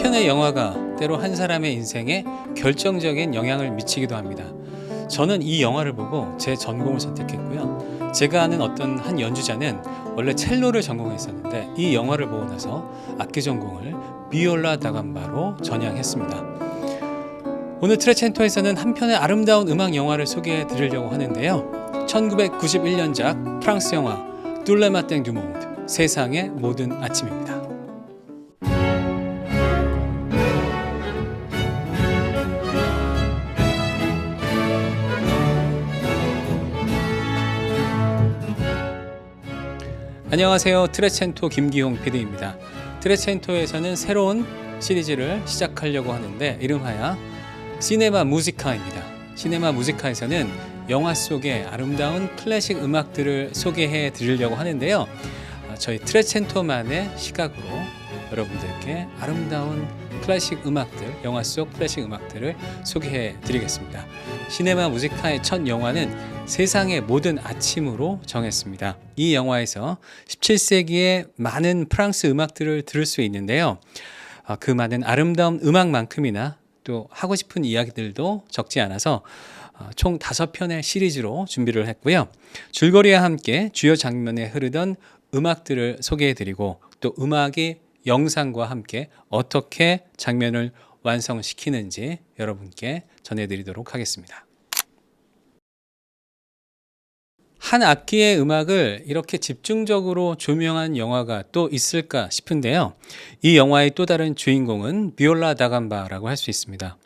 편의 영화가 때로 한 사람의 인생에 결정적인 영향을 미치기도 합니다. 저는 이 영화를 보고 제 전공을 선택했고요. 제가 아는 어떤 한 연주자는 원래 첼로를 전공했었는데 이 영화를 보고 나서 악기 전공을 비올라 다감바로 전향했습니다. 오늘 트레첸토에서는 한 편의 아름다운 음악 영화를 소개해 드리려고 하는데요. 1991년작 프랑스 영화 툴레마땡 두 몬드, 세상의 모든 아침입니다. 안녕하세요. 트레첸토 김기홍 PD입니다. 트레첸토에서는 새로운 시리즈를 시작하려고 하는데 이름하여 시네마 무지카입니다. 시네마 무지카에서는 영화 속의 아름다운 클래식 음악들을 소개해 드리려고 하는데요. 저희 트레첸토만의 시각으로 여러분들께 아름다운 클래식 음악들, 영화 속 클래식 음악들을 소개해 드리겠습니다. 시네마 무지카의 첫 영화는 세상의 모든 아침으로 정했습니다. 이 영화에서 17세기의 많은 프랑스 음악들을 들을 수 있는데요. 그 많은 아름다운 음악만큼이나 또 하고 싶은 이야기들도 적지 않아서 총 5편의 시리즈로 준비를 했고요. 줄거리와 함께 주요 장면에 흐르던 음악들을 소개해드리고 또 음악이 영상과 함께 어떻게 장면을 완성시키는지 여러분께 전해드리도록 하겠습니다. 한 악기의 음악을 이렇게 집중적으로 조명한 영화가 또 있을까 싶은데요. 이 영화의 또 다른 주인공은 비올라 다감바라고 할 수 있습니다.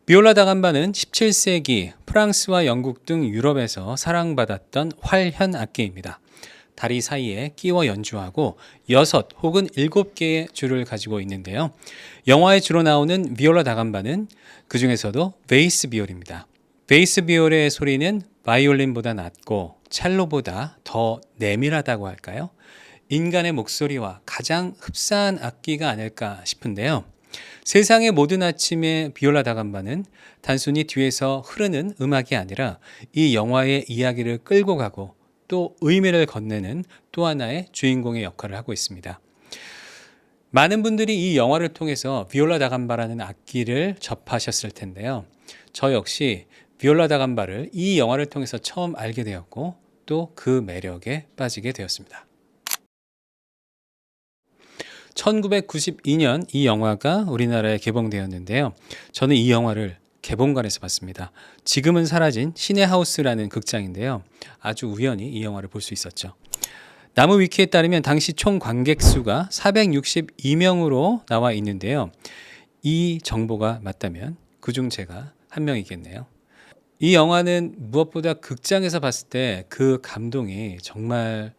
비올라 다감바는 17세기 프랑스와 영국 등 유럽에서 사랑받았던 활현 악기입니다. 다리 사이에 끼워 연주하고 6 혹은 7개의 줄을 가지고 있는데요. 영화에 주로 나오는 비올라 다감바는 그 중에서도 베이스 비올입니다. 베이스 비올의 소리는 바이올린보다 낮고 첼로보다 더 내밀하다고 할까요? 인간의 목소리와 가장 흡사한 악기가 아닐까 싶은데요. 세상의 모든 아침의 비올라 다감바는 단순히 뒤에서 흐르는 음악이 아니라 이 영화의 이야기를 끌고 가고 또 의미를 건네는 또 하나의 주인공의 역할을 하고 있습니다. 많은 분들이 이 영화를 통해서 비올라 다감바라는 악기를 접하셨을 텐데요. 저 역시 비올라 다감바를 이 영화를 통해서 처음 알게 되었고 또 그 매력에 빠지게 되었습니다. 1992년 이 영화가 우리나라에 개봉되었는데요. 저는 이 영화를 개봉관에서 봤습니다. 지금은 사라진 시네하우스라는 극장인데요. 아주 우연히 이 영화를 볼 수 있었죠. 나무 위키에 따르면 당시 총 관객 수가 462명으로 나와 있는데요. 이 정보가 맞다면 그중 제가 한 명이겠네요. 이 영화는 무엇보다 극장에서 봤을 때 그 감동이 정말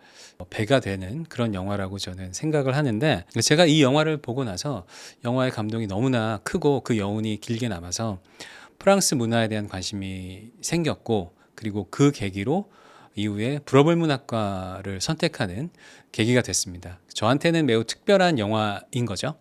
배가 되는 그런 영화라고 저는 생각을 하는데 제가 이 영화를 보고 나서 영화의 감동이 너무나 크고 그 여운이 길게 남아서 프랑스 문화에 대한 관심이 생겼고 그리고 그 계기로 이후에 불어불문학과를 선택하는 계기가 됐습니다. 저한테는 매우 특별한 영화인 거죠.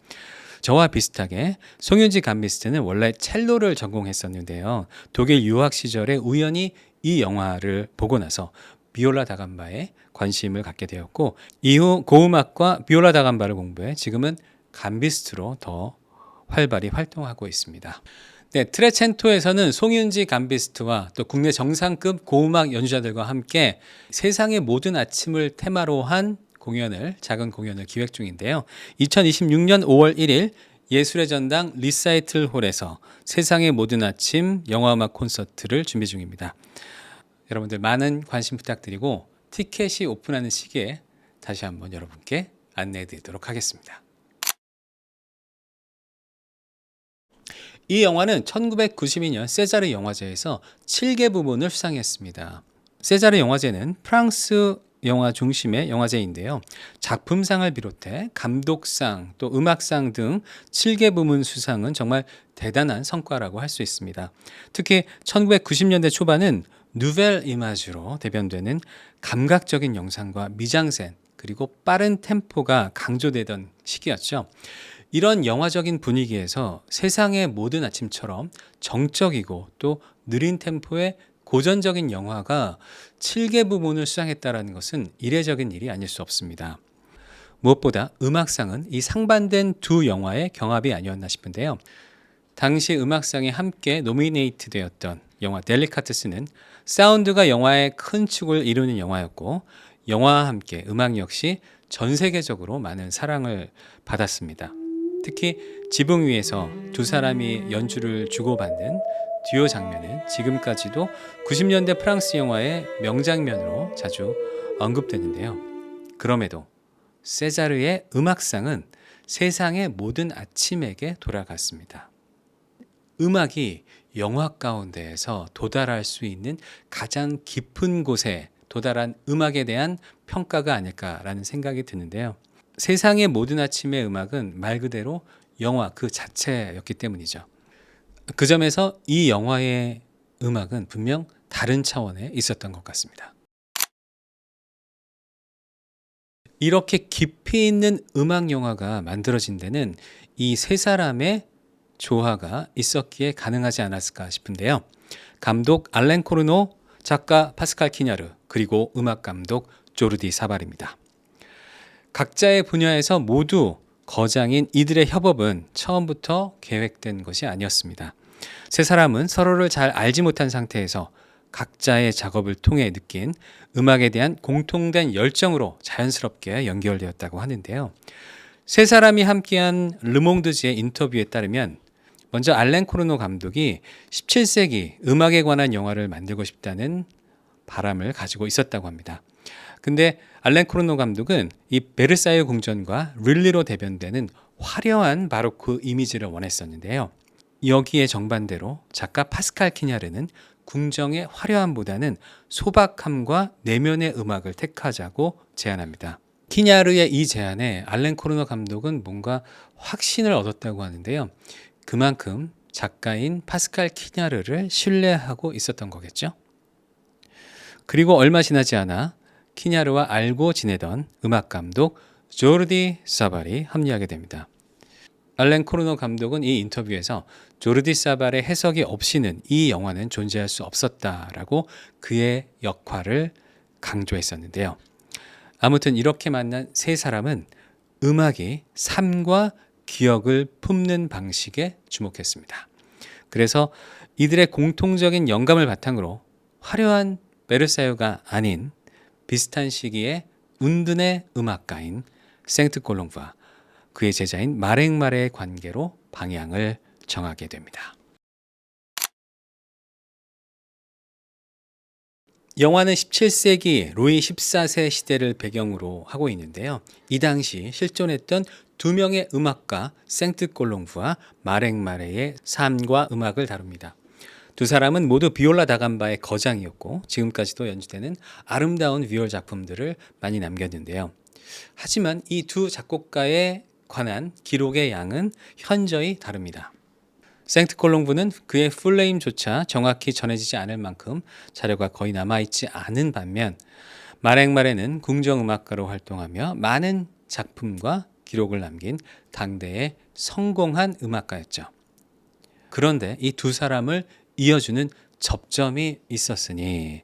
저와 비슷하게 송윤지 감비스트는 원래 첼로를 전공했었는데요. 독일 유학 시절에 우연히 이 영화를 보고 나서 비올라 다감바에 관심을 갖게 되었고 이후 고음악과 비올라 다감바를 공부해 지금은 감비스트로 더 활발히 활동하고 있습니다. 네, 트레첸토에서는 송윤지 감비스트와 또 국내 정상급 고음악 연주자들과 함께 세상의 모든 아침을 테마로 한 작은 공연을 기획 중인데요. 2026년 5월 1일 예술의 전당 리사이틀 홀에서 세상의 모든 아침 영화음악 콘서트를 준비 중입니다. 여러분들 많은 관심 부탁드리고 티켓이 오픈하는 시기에 다시 한번 여러분께 안내해 드리도록 하겠습니다. 이 영화는 1992년 세자르 영화제에서 7개 부문을 수상했습니다. 세자르 영화제는 프랑스 영화 중심의 영화제인데요. 작품상을 비롯해 감독상 또 음악상 등 7개 부문 수상은 정말 대단한 성과라고 할 수 있습니다. 특히 1990년대 초반은 누벨 이마지로 대변되는 감각적인 영상과 미장센 그리고 빠른 템포가 강조되던 시기였죠. 이런 영화적인 분위기에서 세상의 모든 아침처럼 정적이고 또 느린 템포의 고전적인 영화가 7개 부문을 수상했다는 것은 이례적인 일이 아닐 수 없습니다. 무엇보다 음악상은 이 상반된 두 영화의 경합이 아니었나 싶은데요. 당시 음악상에 함께 노미네이트 되었던 영화 델리카테스는 사운드가 영화의 큰 축을 이루는 영화였고, 영화와 함께 음악 역시 전 세계적으로 많은 사랑을 받았습니다. 특히 지붕 위에서 두 사람이 연주를 주고받는 듀오 장면은 지금까지도 90년대 프랑스 영화의 명장면으로 자주 언급되는데요. 그럼에도 세자르의 음악상은 세상의 모든 아침에게 돌아갔습니다. 음악이 영화 가운데에서 도달할 수 있는 가장 깊은 곳에 도달한 음악에 대한 평가가 아닐까라는 생각이 드는데요. 세상의 모든 아침의 음악은 말 그대로 영화 그 자체였기 때문이죠. 그 점에서 이 영화의 음악은 분명 다른 차원에 있었던 것 같습니다. 이렇게 깊이 있는 음악 영화가 만들어진 데는 이 세 사람의 조화가 있었기에 가능하지 않았을까 싶은데요. 감독 알렌 코르노, 작가 파스칼 키냐르, 그리고 음악 감독 조르디 사발입니다. 각자의 분야에서 모두 거장인 이들의 협업은 처음부터 계획된 것이 아니었습니다. 세 사람은 서로를 잘 알지 못한 상태에서 각자의 작업을 통해 느낀 음악에 대한 공통된 열정으로 자연스럽게 연결되었다고 하는데요. 세 사람이 함께한 르몽드지의 인터뷰에 따르면 먼저 알렌 코르노 감독이 17세기 음악에 관한 영화를 만들고 싶다는 바람을 가지고 있었다고 합니다. 근데 알렌 코르노 감독은 이 베르사유 궁전과 릴리로 대변되는 화려한 바로크 이미지를 원했었는데요. 여기에 정반대로 작가 파스칼 키냐르는 궁정의 화려함보다는 소박함과 내면의 음악을 택하자고 제안합니다. 키냐르의 이 제안에 알렌 코르노 감독은 뭔가 확신을 얻었다고 하는데요. 그만큼 작가인 파스칼 키냐르를 신뢰하고 있었던 거겠죠. 그리고 얼마 지나지 않아 키냐르와 알고 지내던 음악 감독 조르디 사발이 합류하게 됩니다. 알렌 코르노 감독은 이 인터뷰에서 조르디 사발의 해석이 없이는 이 영화는 존재할 수 없었다라고 그의 역할을 강조했었는데요. 아무튼 이렇게 만난 세 사람은 음악이 삶과 기억을 품는 방식에 주목했습니다. 그래서 이들의 공통적인 영감을 바탕으로 화려한 베르사유가 아닌 비슷한 시기에 운든의 음악가인 생트콜롱브와 그의 제자인 마랭마레의 관계로 방향을 정하게 됩니다. 영화는 17세기 루이 14세 시대를 배경으로 하고 있는데요. 이 당시 실존했던 두 명의 음악가 생트콜롱브와 마랭마레의 삶과 음악을 다룹니다. 두 사람은 모두 비올라 다감바의 거장이었고 지금까지도 연주되는 아름다운 비올 작품들을 많이 남겼는데요. 하지만 이 두 작곡가에 관한 기록의 양은 현저히 다릅니다. 생트콜롱브는 그의 풀네임조차 정확히 전해지지 않을 만큼 자료가 거의 남아있지 않은 반면 마랭마레는 궁정음악가로 활동하며 많은 작품과 기록을 남긴 당대의 성공한 음악가였죠. 그런데 이 두 사람을 이어주는 접점이 있었으니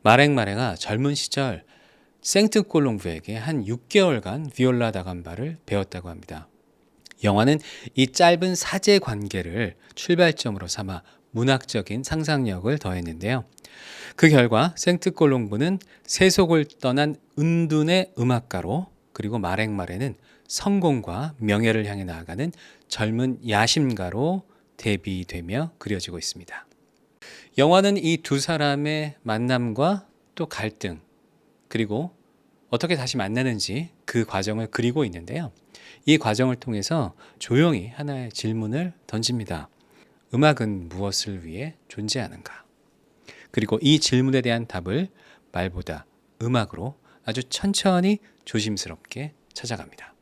마랭마레가 젊은 시절 생트콜롱브에게 한 6개월간 비올라 다감바를 배웠다고 합니다. 영화는 이 짧은 사제 관계를 출발점으로 삼아 문학적인 상상력을 더했는데요. 그 결과 생트콜롱브는 세속을 떠난 은둔의 음악가로, 그리고 마랭마레는 성공과 명예를 향해 나아가는 젊은 야심가로 대비되며 그려지고 있습니다. 영화는 이 두 사람의 만남과 또 갈등, 그리고 어떻게 다시 만나는지 그 과정을 그리고 있는데요. 이 과정을 통해서 조용히 하나의 질문을 던집니다. 음악은 무엇을 위해 존재하는가? 그리고 이 질문에 대한 답을 말보다 음악으로 아주 천천히 조심스럽게 찾아갑니다.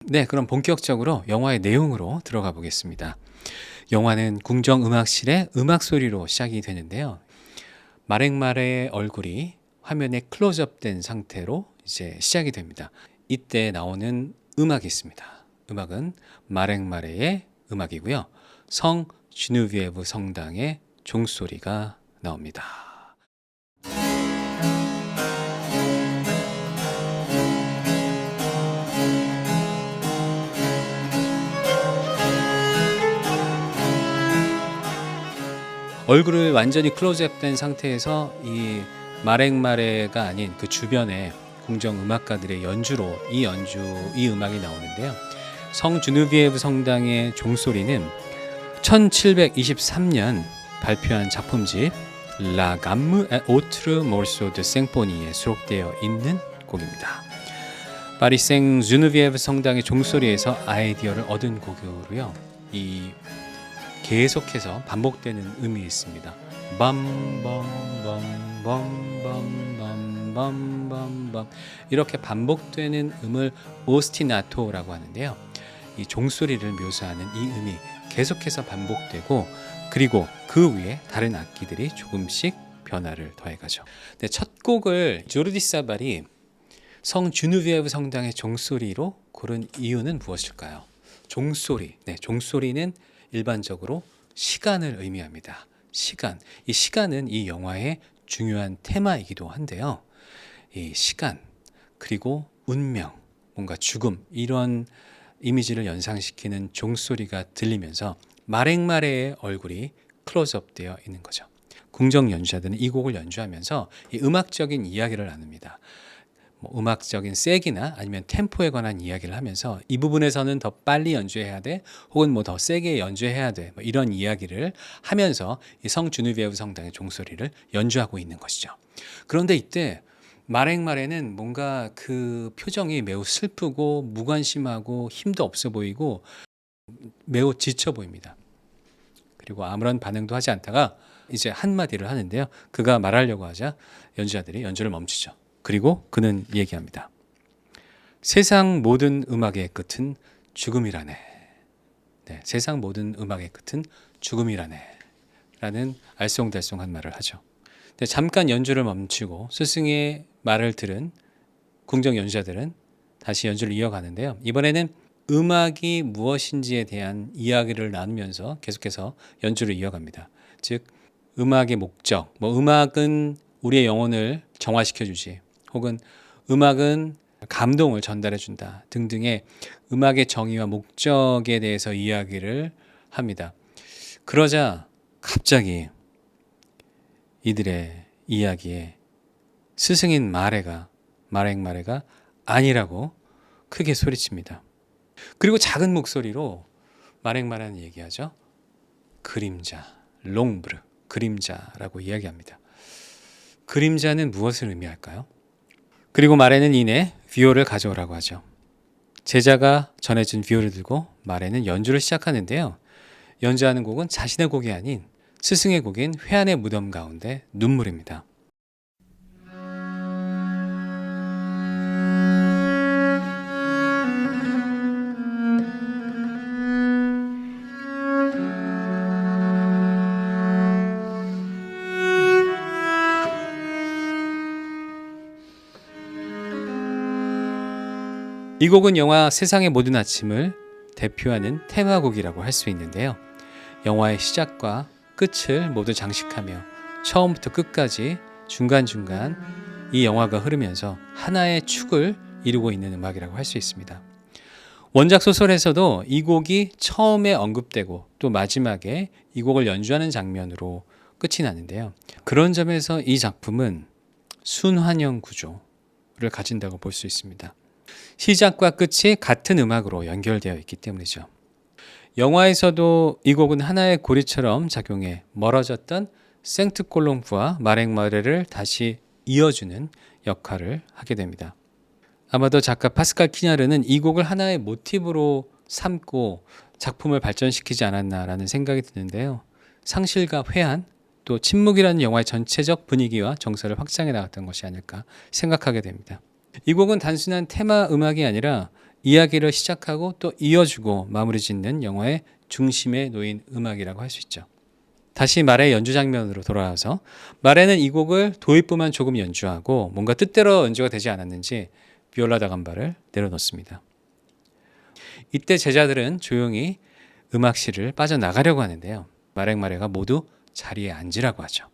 네, 그럼 본격적으로 영화의 내용으로 들어가 보겠습니다. 영화는 궁정음악실의 음악 소리로 시작이 되는데요. 마랭마레의 얼굴이 화면에 클로즈업된 상태로 이제 시작이 됩니다. 이때 나오는 음악이 있습니다. 음악은 마랭마레의 음악이고요. 성 주누비에브 성당의 종소리가 나옵니다. 얼굴을 완전히 클로즈업된 상태에서 이 마랭마레가 아닌 그 주변의 궁정 음악가들의 연주로 이 음악이 나오는데요. 성 주누비에브 성당의 종소리는 1723년 발표한 작품집 La Gamme et autres morceaux de symphonie에 수록되어 있는 곡입니다. 파리 생 주누비에브 성당의 종소리에서 아이디어를 얻은 곡이고요. 이 계속해서 반복되는 음이 있습니다. 밤밤밤밤밤밤밤밤밤 이렇게 반복되는 음을 오스티나토라고 하는데요. 이 종소리를 묘사하는 이 음이 계속해서 반복되고 그리고 그 위에 다른 악기들이 조금씩 변화를 더해가죠. 근데 첫 곡을 조르디 사발이 성 주누비에브 성당의 종소리로 고른 이유는 무엇일까요? 종소리. 네, 종소리는 일반적으로 시간을 의미합니다. 시간. 이 시간은 이 영화의 중요한 테마이기도 한데요. 이 시간 그리고 운명, 뭔가 죽음 이런 이미지를 연상시키는 종소리가 들리면서 마랭마레의 얼굴이 클로즈업 되어 있는 거죠. 궁정 연주자들은 이 곡을 연주하면서 이 음악적인 이야기를 나눕니다. 음악적인 색이나 아니면 템포에 관한 이야기를 하면서 이 부분에서는 더 빨리 연주해야 돼 혹은 더 세게 연주해야 돼 이런 이야기를 하면서 이 성 주누비에브 성당의 종소리를 연주하고 있는 것이죠. 그런데 이때 마랭마레는 뭔가 그 표정이 매우 슬프고 무관심하고 힘도 없어 보이고 매우 지쳐 보입니다. 그리고 아무런 반응도 하지 않다가 이제 한마디를 하는데요. 그가 말하려고 하자 연주자들이 연주를 멈추죠. 그리고 그는 얘기합니다. 세상 모든 음악의 끝은 죽음이라네. 네, 세상 모든 음악의 끝은 죽음이라네. 라는 알쏭달쏭한 말을 하죠. 근데 잠깐 연주를 멈추고 스승의 말을 들은 궁정 연주자들은 다시 연주를 이어가는데요. 이번에는 음악이 무엇인지에 대한 이야기를 나누면서 계속해서 연주를 이어갑니다. 즉 음악의 목적, 음악은 우리의 영혼을 정화시켜주지 혹은 음악은 감동을 전달해준다 등등의 음악의 정의와 목적에 대해서 이야기를 합니다. 그러자 갑자기 이들의 이야기에 스승인 마랭마레가 아니라고 크게 소리칩니다. 그리고 작은 목소리로 마랭마레는 얘기하죠. 그림자, 롱브르, 그림자라고 이야기합니다. 그림자는 무엇을 의미할까요? 그리고 마레는 이내 비올을 가져오라고 하죠. 제자가 전해준 비올을 들고 마레는 연주를 시작하는데요. 연주하는 곡은 자신의 곡이 아닌 스승의 곡인 회한의 무덤 가운데 눈물입니다. 이 곡은 영화 세상의 모든 아침을 대표하는 테마곡이라고 할 수 있는데요. 영화의 시작과 끝을 모두 장식하며 처음부터 끝까지 중간중간 이 영화가 흐르면서 하나의 축을 이루고 있는 음악이라고 할 수 있습니다. 원작 소설에서도 이 곡이 처음에 언급되고 또 마지막에 이 곡을 연주하는 장면으로 끝이 나는데요. 그런 점에서 이 작품은 순환형 구조를 가진다고 볼 수 있습니다. 시작과 끝이 같은 음악으로 연결되어 있기 때문이죠. 영화에서도 이 곡은 하나의 고리처럼 작용해 멀어졌던 생트 콜롬프와 마랭마레를 다시 이어주는 역할을 하게 됩니다. 아마도 작가 파스칼 키냐르는 이 곡을 하나의 모티브로 삼고 작품을 발전시키지 않았나라는 생각이 드는데요. 상실과 회한, 또 침묵이라는 영화의 전체적 분위기와 정서를 확장해 나갔던 것이 아닐까 생각하게 됩니다. 이 곡은 단순한 테마 음악이 아니라 이야기를 시작하고 또 이어주고 마무리 짓는 영화의 중심에 놓인 음악이라고 할 수 있죠. 다시 마레의 연주 장면으로 돌아와서 마레는 이 곡을 도입부만 조금 연주하고 뭔가 뜻대로 연주가 되지 않았는지 비올라 다감바를 내려놓습니다. 이때 제자들은 조용히 음악실을 빠져나가려고 하는데요. 마랭마레가 모두 자리에 앉으라고 하죠.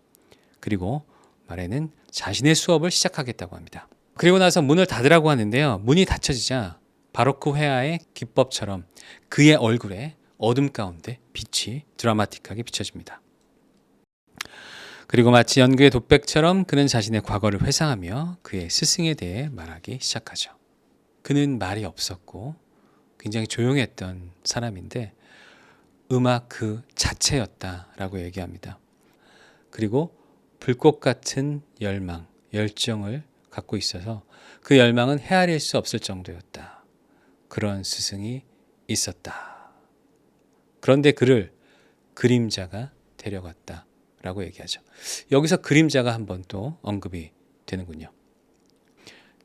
그리고 마레는 자신의 수업을 시작하겠다고 합니다. 그리고 나서 문을 닫으라고 하는데요. 문이 닫혀지자 바로크 회화의 기법처럼 그의 얼굴에 어둠 가운데 빛이 드라마틱하게 비춰집니다. 그리고 마치 연극의 독백처럼 그는 자신의 과거를 회상하며 그의 스승에 대해 말하기 시작하죠. 그는 말이 없었고 굉장히 조용했던 사람인데 음악 그 자체였다라고 얘기합니다. 그리고 불꽃 같은 열망, 열정을 갖고 있어서 그 열망은 헤아릴 수 없을 정도였다. 그런 스승이 있었다. 그런데 그를 그림자가 데려갔다라고 얘기하죠. 여기서 그림자가 한번 또 언급이 되는군요.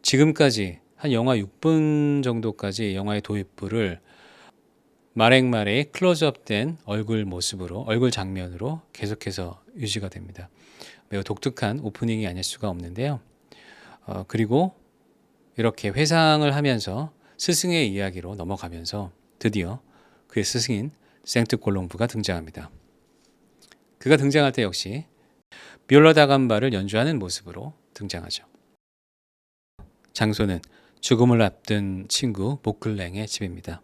지금까지 한 영화 6분 정도까지 영화의 도입부를 마렉마레의 클로즈업된 얼굴 모습으로, 얼굴 장면으로 계속해서 유지가 됩니다. 매우 독특한 오프닝이 아닐 수가 없는데요. 그리고 이렇게 회상을 하면서 스승의 이야기로 넘어가면서 드디어 그의 스승인 생트 콜롱브가 등장합니다. 그가 등장할 때 역시 비올라 다감바를 연주하는 모습으로 등장하죠. 장소는 죽음을 앞둔 친구 보클랭의 집입니다.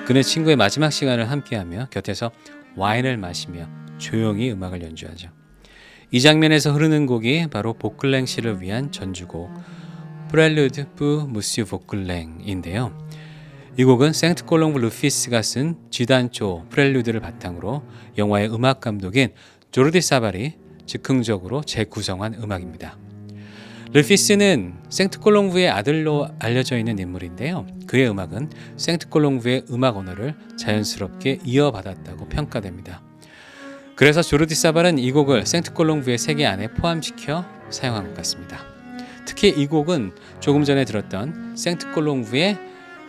그는 친구의 마지막 시간을 함께하며 곁에서 와인을 마시며 조용히 음악을 연주하죠. 이 장면에서 흐르는 곡이 바로 보클랭 씨를 위한 전주곡 프렐루드 푸 무스 보클랭인데요. 이 곡은 생트 콜롱브 루피스가 쓴 G단조 프렐루드를 바탕으로 영화의 음악 감독인 조르디 사발이 즉흥적으로 재구성한 음악입니다. 르피스는 생트 콜롱브의 아들로 알려져 있는 인물인데요. 그의 음악은 생트 콜롱브의 음악 언어를 자연스럽게 이어받았다고 평가됩니다. 그래서 조르디 사발은 이 곡을 생트 콜롱브의 세계 안에 포함시켜 사용한 것 같습니다. 특히 이 곡은 조금 전에 들었던 생트 콜롱브의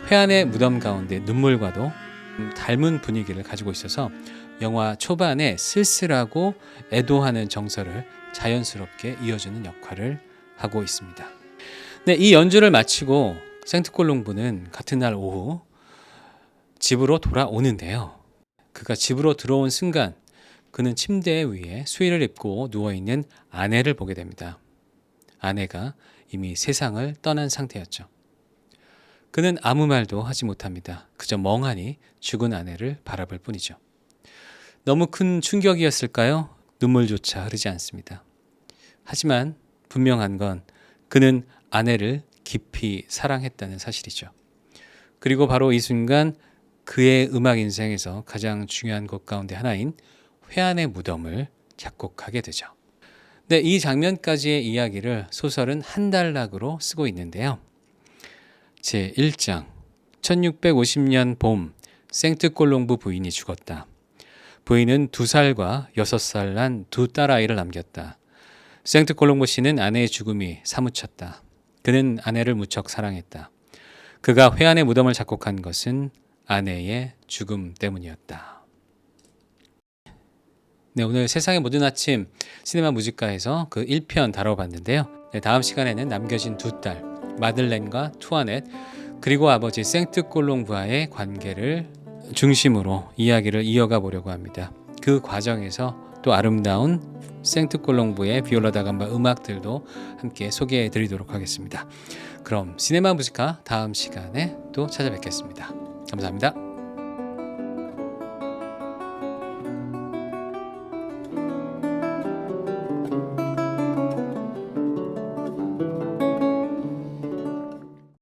회한의 무덤 가운데 눈물과도 닮은 분위기를 가지고 있어서 영화 초반에 쓸쓸하고 애도하는 정서를 자연스럽게 이어주는 역할을 하고 있습니다. 네, 이 연주를 마치고 생트 콜롱브는 같은 날 오후 집으로 돌아오는데요. 그가 집으로 들어온 순간 그는 침대 위에 수의를 입고 누워있는 아내를 보게 됩니다. 아내가 이미 세상을 떠난 상태였죠. 그는 아무 말도 하지 못합니다. 그저 멍하니 죽은 아내를 바라볼 뿐이죠. 너무 큰 충격이었을까요? 눈물조차 흐르지 않습니다. 하지만 분명한 건 그는 아내를 깊이 사랑했다는 사실이죠. 그리고 바로 이 순간 그의 음악 인생에서 가장 중요한 곡 가운데 하나인 회한의 무덤을 작곡하게 되죠. 네, 이 장면까지의 이야기를 소설은 한 단락으로 쓰고 있는데요. 제1장 1650년 봄 생트 콜롱브 부인이 죽었다. 부인은 2살과 6살 난 두 딸아이를 남겼다. 생트 콜롱브 씨는 아내의 죽음이 사무쳤다. 그는 아내를 무척 사랑했다. 그가 회한의 무덤을 작곡한 것은 아내의 죽음 때문이었다. 네, 오늘 세상의 모든 아침 시네마 무지가에서 그 1편 다뤄봤는데요. 네, 다음 시간에는 남겨진 두 딸 마들렌과 투아넷 그리고 아버지 생트 콜롱브와의 관계를 중심으로 이야기를 이어가 보려고 합니다. 그 과정에서 또 아름다운 생트 콜롱브의 비올라 다감바 음악들도 함께 소개해 드리도록 하겠습니다. 그럼 시네마 무지가 다음 시간에 또 찾아뵙겠습니다. 감사합니다.